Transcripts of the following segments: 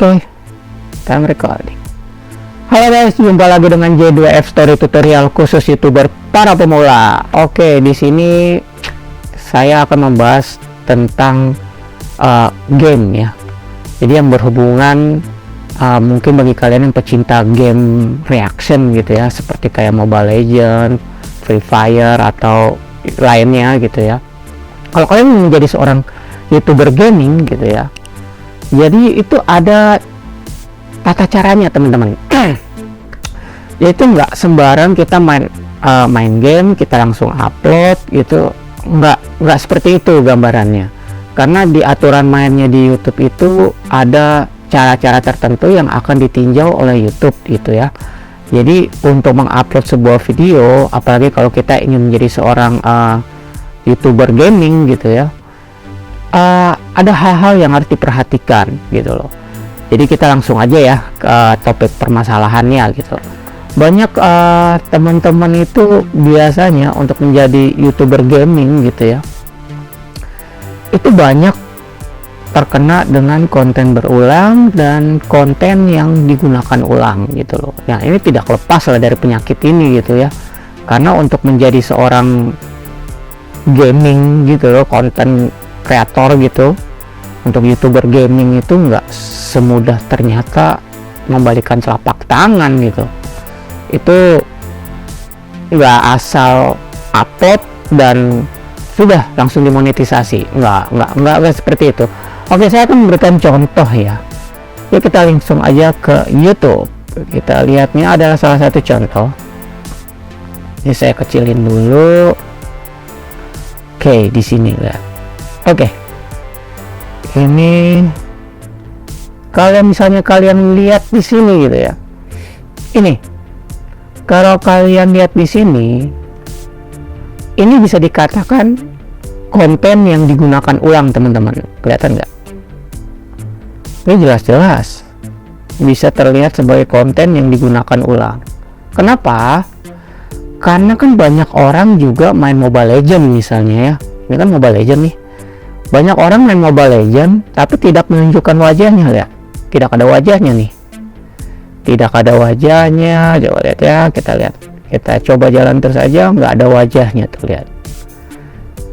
Oke, time recording. Halo guys, jumpa lagi dengan J2F Story Tutorial khusus YouTuber para pemula. Oke, di sini saya akan membahas tentang game ya. Jadi yang berhubungan mungkin bagi kalian yang pecinta game reaction gitu ya, seperti kayak Mobile Legends, Free Fire atau lainnya gitu ya. Kalau kalian menjadi seorang YouTuber gaming gitu ya, jadi itu ada tata caranya teman-teman. Yaitu nggak sembarang kita main game kita langsung upload gitu, nggak seperti itu gambarannya. Karena di aturan mainnya di YouTube itu ada cara-cara tertentu yang akan ditinjau oleh YouTube gitu ya. Jadi untuk mengupload sebuah video, apalagi kalau kita ingin menjadi seorang YouTuber gaming gitu ya, ada hal-hal yang harus diperhatikan gitu loh. Jadi kita langsung aja ya ke topik permasalahannya gitu. Banyak teman-teman itu biasanya untuk menjadi YouTuber gaming gitu ya, itu banyak terkena dengan konten berulang dan konten yang digunakan ulang gitu loh. Nah ini tidak lepas lah dari penyakit ini gitu ya. Karena untuk menjadi seorang gaming gitu loh, konten kreator gitu, untuk YouTuber gaming itu nggak semudah ternyata membalikan telapak tangan gitu. Itu nggak asal upload dan sudah langsung dimonetisasi, nggak seperti itu. Oke, saya akan memberikan contoh ya. Yuk kita langsung aja ke YouTube. Kita lihatnya adalah salah satu contoh. Ini saya kecilin dulu. Oke, di sini lihat. Oke, ini kalau misalnya kalian lihat di sini gitu ya, ini kalau kalian lihat di sini, ini bisa dikatakan konten yang digunakan ulang teman-teman. Kelihatan nggak? Ini jelas-jelas bisa terlihat sebagai konten yang digunakan ulang. Kenapa? Karena kan banyak orang juga main Mobile Legends misalnya ya. Ini kan Mobile Legends nih. Banyak orang main Mobile Legends tapi tidak menunjukkan wajahnya ya. Tidak ada wajahnya nih. Tidak ada wajahnya. Coba lihat ya, kita lihat. Kita coba jalan terus aja, nggak ada wajahnya tuh, lihat.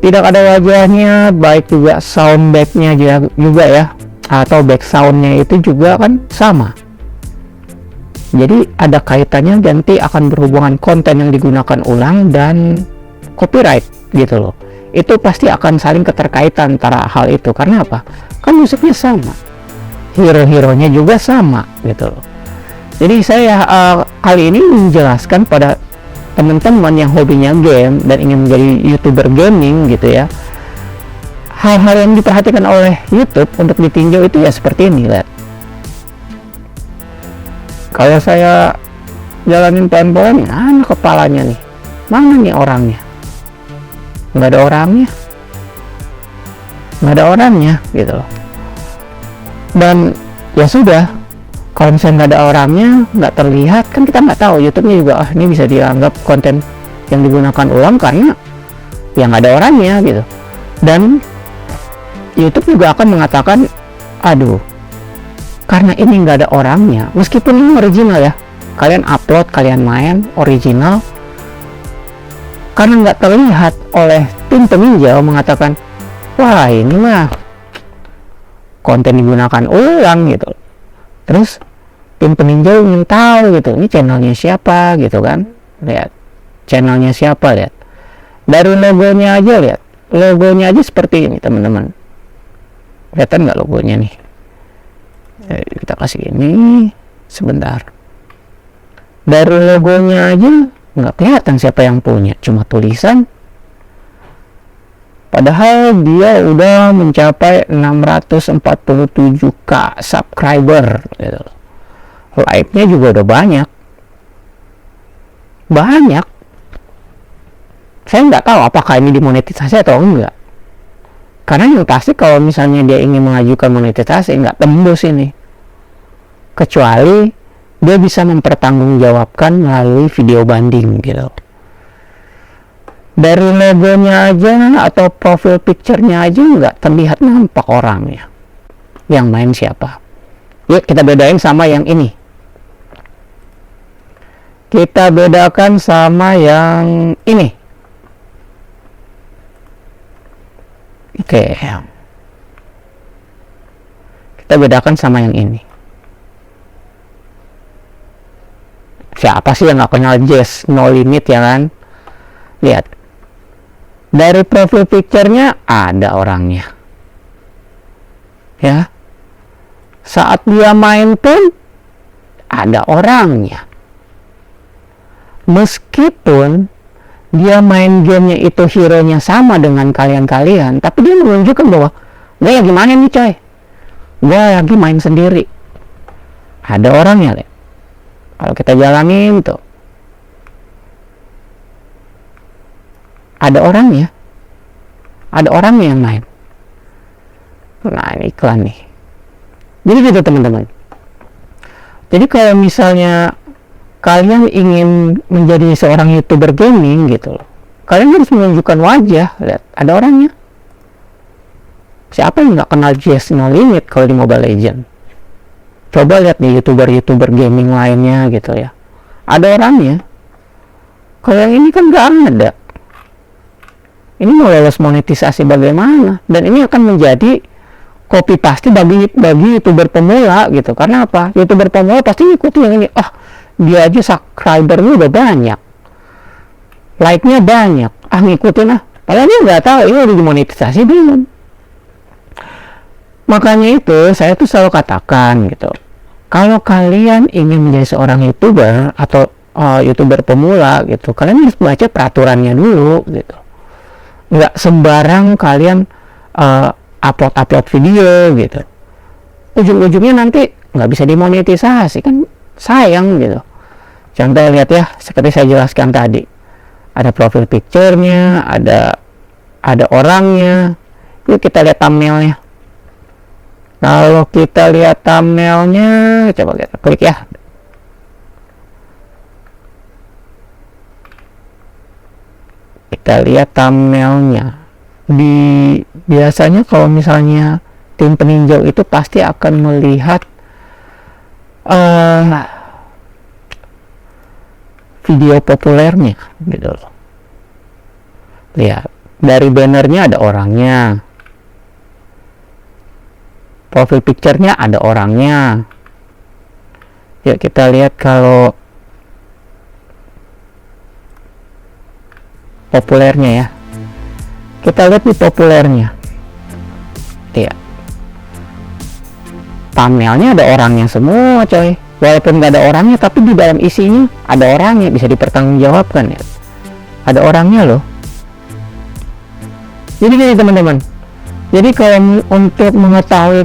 Tidak ada wajahnya, baik juga soundbacknya juga ya, atau back soundnya itu juga kan sama. Jadi ada kaitannya, nanti akan berhubungan konten yang digunakan ulang dan copyright gitu loh. Itu pasti akan saling keterkaitan antara hal itu. Karena apa? Kan musiknya sama, hero-heronya juga sama gitu loh. Jadi saya kali ini menjelaskan pada teman-teman yang hobinya game dan ingin menjadi YouTuber gaming gitu ya, hal-hal yang diperhatikan oleh YouTube untuk ditinjau itu ya seperti ini, lihat. Kalau saya jalanin pelan-pelan, mana kepalanya nih, mana nih orangnya? Nggak ada orangnya, nggak ada orangnya gitu loh. Dan ya sudah, kalau misalnya nggak ada orangnya, nggak terlihat, kan kita nggak tahu. YouTube-nya juga ini bisa dianggap konten yang digunakan ulang karena ya nggak ada orangnya gitu. Dan YouTube juga akan mengatakan, aduh, karena ini nggak ada orangnya, meskipun ini original ya, kalian upload, kalian main original, karena nggak terlihat oleh tim peninjau mengatakan, wah ini mah konten digunakan ulang gitu. Terus tim peninjau ingin tahu gitu, ini channelnya siapa gitu kan, lihat channelnya siapa, lihat dari logonya aja, lihat logonya aja seperti ini teman-teman. Kelihatan nggak logonya nih? Kita kasih ini sebentar. Dari logonya aja nggak kelihatan siapa yang punya, cuma tulisan. Padahal dia udah mencapai 647k subscriber gitu. Like-nya juga udah banyak. Saya nggak tahu apakah ini dimonetisasi atau enggak. Karena yang pasti kalau misalnya dia ingin mengajukan monetisasi nggak tembus ini. Kecuali dia bisa mempertanggungjawabkan melalui video banding gitu. Dari logonya aja atau profil picture-nya aja nggak terlihat nampak orangnya yang main siapa. Yuk kita bedain sama yang ini. Kita bedakan sama yang ini. Oke. Kita bedakan sama yang ini. Siapa sih yang nggak kenal Jazz No Limit ya kan? Lihat. Dari profil picture-nya ada orangnya. Ya. Saat dia main pun ada orangnya. Meskipun dia main gamenya itu hero-nya sama dengan kalian-kalian, tapi dia menunjukkan bahwa gue lagi mana nih coy, gue lagi main sendiri. Ada orangnya, lihat. Kalau kita jalanin tuh, ada orangnya yang main. Nah, ini iklan nih. Jadi gitu teman-teman. Jadi kalau misalnya kalian ingin menjadi seorang YouTuber gaming gitu loh, kalian harus menunjukkan wajah. Lihat, ada orangnya. Siapa yang nggak kenal Jazz No Limit kalau di Mobile Legends? Coba lihat nih YouTuber gaming lainnya gitu ya, ada orangnya. Kalau yang ini kan nggak ada. Ini mau lolos monetisasi bagaimana? Dan ini akan menjadi copy paste bagi YouTuber pemula gitu. Karena apa? YouTuber pemula pasti ikuti yang ini. Oh, dia aja subscribernya udah banyak, like-nya banyak, ngikutin lah. Padahal dia nggak tahu ini udah dimonetisasi belum. Makanya itu saya tuh selalu katakan gitu, kalau kalian ingin menjadi seorang YouTuber atau YouTuber pemula gitu, kalian harus baca peraturannya dulu gitu. Nggak sembarang kalian upload video gitu, ujung-ujungnya nanti nggak bisa dimonetisasi, kan sayang gitu. Contoh lihat ya, seperti saya jelaskan tadi, ada profil picture-nya, ada orangnya. Yuk kita lihat thumbnail-nya. Kalau kita lihat thumbnail-nya, coba kita klik ya. Kita lihat thumbnail-nya. Biasanya kalau misalnya tim peninjau itu pasti akan melihat video populernya gitu loh. Lihat, dari bannernya ada orangnya, profil picture-nya ada orangnya. Yuk kita lihat kalau populernya ya. Kita lihat di populernya. Lihat, thumbnailnya ada orangnya semua coy. Walaupun nggak ada orangnya, tapi di dalam isinya ada orangnya, bisa dipertanggungjawabkan ya. Ada orangnya loh. Jadi gini teman-teman. Jadi kalau untuk mengetahui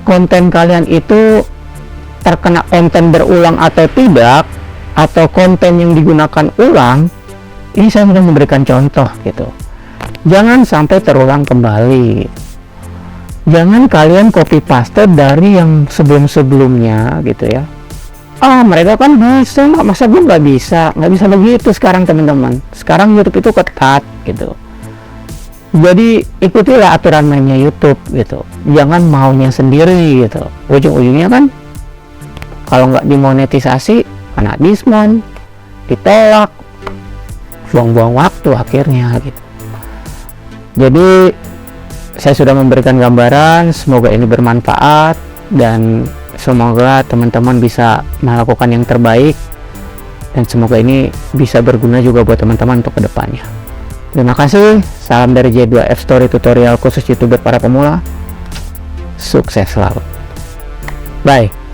konten kalian itu terkena konten berulang atau tidak, atau konten yang digunakan ulang, ini saya sudah memberikan contoh gitu. Jangan sampai terulang kembali. Jangan kalian copy paste dari yang sebelum-sebelumnya gitu ya. Mereka kan bisa, masa gue nggak bisa begitu sekarang teman-teman. Sekarang YouTube itu ketat gitu. Jadi ikutilah aturan mainnya YouTube gitu. Jangan maunya sendiri gitu. Ujung-ujungnya kan kalau nggak dimonetisasi, kena diskon, ditolak, buang-buang waktu akhirnya gitu. Jadi saya sudah memberikan gambaran, semoga ini bermanfaat dan semoga teman-teman bisa melakukan yang terbaik, dan semoga ini bisa berguna juga buat teman-teman untuk kedepannya. Terima kasih, salam dari J2F Story tutorial khusus YouTuber para pemula. Sukses selalu. Bye.